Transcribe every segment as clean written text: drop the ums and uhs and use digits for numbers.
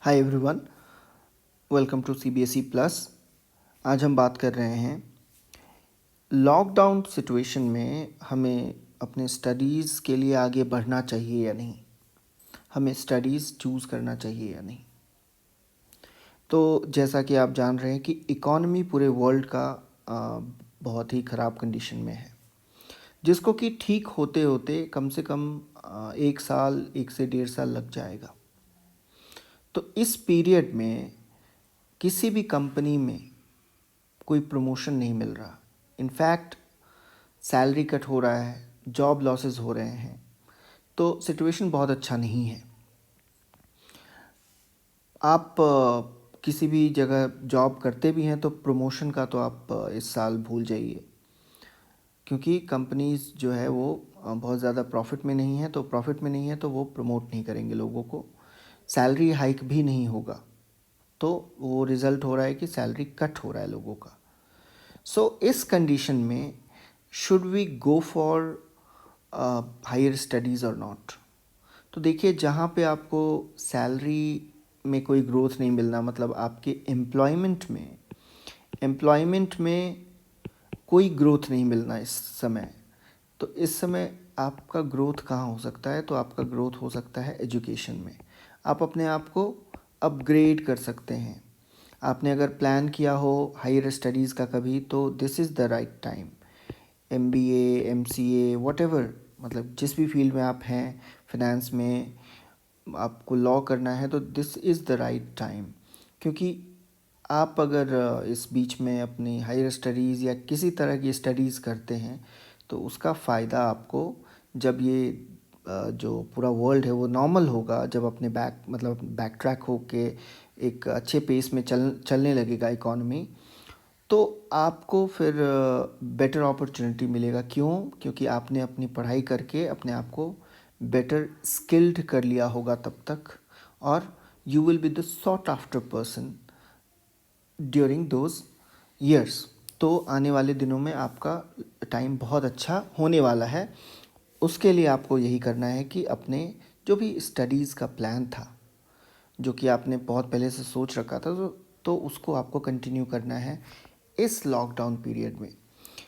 Hi everyone, welcome to CBSE plus. आज हम बात कर रहे हैं लॉकडाउन सिचुएशन में हमें अपने स्टडीज़ के लिए आगे बढ़ना चाहिए या नहीं, हमें स्टडीज़ चूज़ करना चाहिए या नहीं। तो जैसा कि आप जान रहे हैं कि इकॉनमी पूरे वर्ल्ड का बहुत ही ख़राब कंडीशन में है, जिसको कि ठीक होते होते कम से कम 1 साल 1 से 1.5 साल लग जाएगा। तो इस पीरियड में किसी भी कंपनी में कोई प्रमोशन नहीं मिल रहा। इनफैक्ट सैलरी कट हो रहा है, जॉब लॉसेस हो रहे हैं। तो सिचुएशन बहुत अच्छा नहीं है। आप किसी भी जगह जॉब करते भी हैं तो प्रमोशन का तो आप इस साल भूल जाइए, क्योंकि कंपनीज जो है वो बहुत ज़्यादा प्रॉफिट में नहीं है। तो प्रॉफिट में नहीं है तो वो प्रमोट नहीं करेंगे लोगों को। सैलरी हाइक भी नहीं होगा, तो वो रिज़ल्ट हो रहा है कि सैलरी कट हो रहा है लोगों का। सो इस कंडीशन में should we go for higher studies और नॉट। तो देखिए, जहाँ पे आपको सैलरी में कोई ग्रोथ नहीं मिलना, मतलब आपके एम्प्लॉयमेंट में कोई ग्रोथ नहीं मिलना इस समय, तो इस समय आपका ग्रोथ कहाँ हो सकता है? तो आपका ग्रोथ हो सकता है एजुकेशन में। आप अपने आप को अपग्रेड कर सकते हैं। आपने अगर प्लान किया हो हायर स्टडीज़ का कभी, तो this is the right time. MBA, MCA, whatever, मतलब जिस भी फील्ड में आप हैं, फिनेंस में आपको लॉ करना है, तो this is the right time. क्योंकि आप अगर इस बीच में अपनी हायर स्टडीज़ या किसी तरह की स्टडीज़ करते हैं, तो उसका फ़ायदा आपको जब ये जो पूरा वर्ल्ड है वो नॉर्मल होगा, जब अपने बैक ट्रैक हो के एक अच्छे पेस में चलने लगेगा इकॉनमी, तो आपको फिर बेटर अपॉर्चुनिटी मिलेगा। क्यों? क्योंकि आपने अपनी पढ़ाई करके अपने आप को बेटर स्किल्ड कर लिया होगा तब तक, और you will be the sought after person during those years. तो आने वाले दिनों में आपका टाइम बहुत अच्छा होने वाला है। उसके लिए आपको यही करना है कि अपने जो भी स्टडीज़ का प्लान था, जो कि आपने बहुत पहले से सोच रखा था, तो उसको आपको कंटिन्यू करना है इस लॉकडाउन पीरियड में।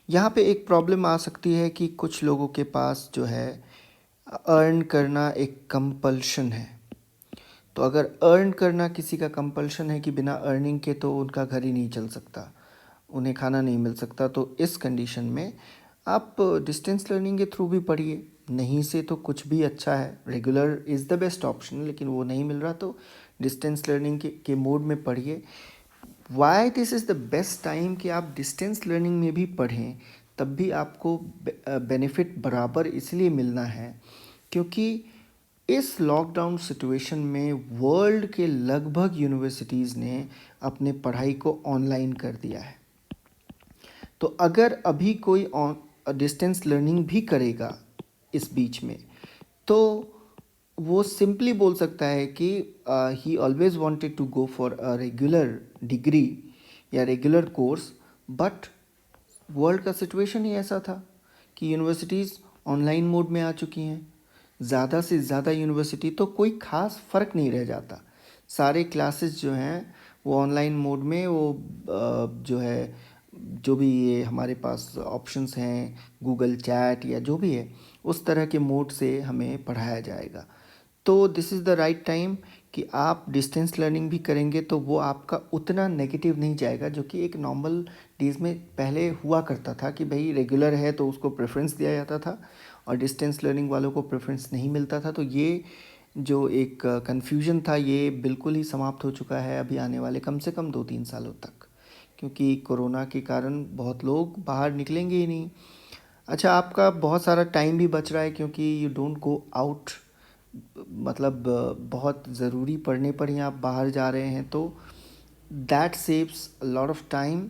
यहाँ पे एक प्रॉब्लम आ सकती है कि कुछ लोगों के पास जो है अर्न करना एक कंपल्शन है। तो अगर अर्न करना किसी का कंपल्शन है कि बिना अर्निंग के तो उनका घर ही नहीं चल सकता, उन्हें खाना नहीं मिल सकता, तो इस कंडीशन में आप डिस्टेंस लर्निंग के थ्रू भी पढ़िए। नहीं से तो कुछ भी अच्छा है, regular is the best option, लेकिन वो नहीं मिल रहा तो डिस्टेंस लर्निंग के मोड में पढ़िए। Why this is the best time कि आप डिस्टेंस लर्निंग में भी पढ़ें, तब भी आपको बेनिफिट बराबर इसलिए मिलना है क्योंकि इस लॉकडाउन सिचुएशन में वर्ल्ड के लगभग यूनिवर्सिटीज़ ने अपने पढ़ाई को ऑनलाइन कर दिया है। तो अगर अभी कोई डिस्टेंस लर्निंग भी करेगा इस बीच में, तो वो सिंपली बोल सकता है कि he always wanted to go for a regular degree या रेगुलर कोर्स, बट वर्ल्ड का सिचुएशन ही ऐसा था कि यूनिवर्सिटीज़ ऑनलाइन मोड में आ चुकी हैं। ज़्यादा से ज़्यादा यूनिवर्सिटी तो कोई ख़ास फ़र्क नहीं रह जाता, सारे क्लासेस जो हैं वो ऑनलाइन मोड में, वो जो है, जो भी ये हमारे पास ऑप्शंस हैं, गूगल चैट या जो भी है, उस तरह के मोड से हमें पढ़ाया जाएगा। तो this is the right time कि आप डिस्टेंस लर्निंग भी करेंगे तो वो आपका उतना नेगेटिव नहीं जाएगा, जो कि एक नॉर्मल डेज़ में पहले हुआ करता था कि भाई रेगुलर है तो उसको प्रेफरेंस दिया जाता था और डिस्टेंस लर्निंग वालों को प्रेफरेंस नहीं मिलता था। तो ये जो एक कन्फ्यूजन था, ये बिल्कुल ही समाप्त हो चुका है अभी आने वाले कम से कम 2-3 सालों तक, क्योंकि कोरोना के कारण बहुत लोग बाहर निकलेंगे ही नहीं। अच्छा, आपका बहुत सारा टाइम भी बच रहा है क्योंकि यू डोंट गो आउट, मतलब बहुत ज़रूरी पड़ने पर ही आप बाहर जा रहे हैं, तो that saves a lot of time,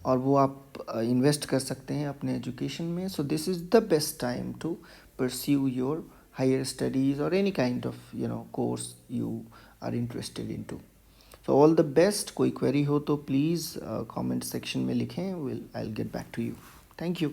और वो आप इन्वेस्ट कर सकते हैं अपने एजुकेशन में। So this is the best time to pursue your higher studies और any kind of course you are interested in to. So all the best. कोई क्वेरी हो तो प्लीज़ कमेंट सेक्शन में लिखें, will I will get back to you. Thank you.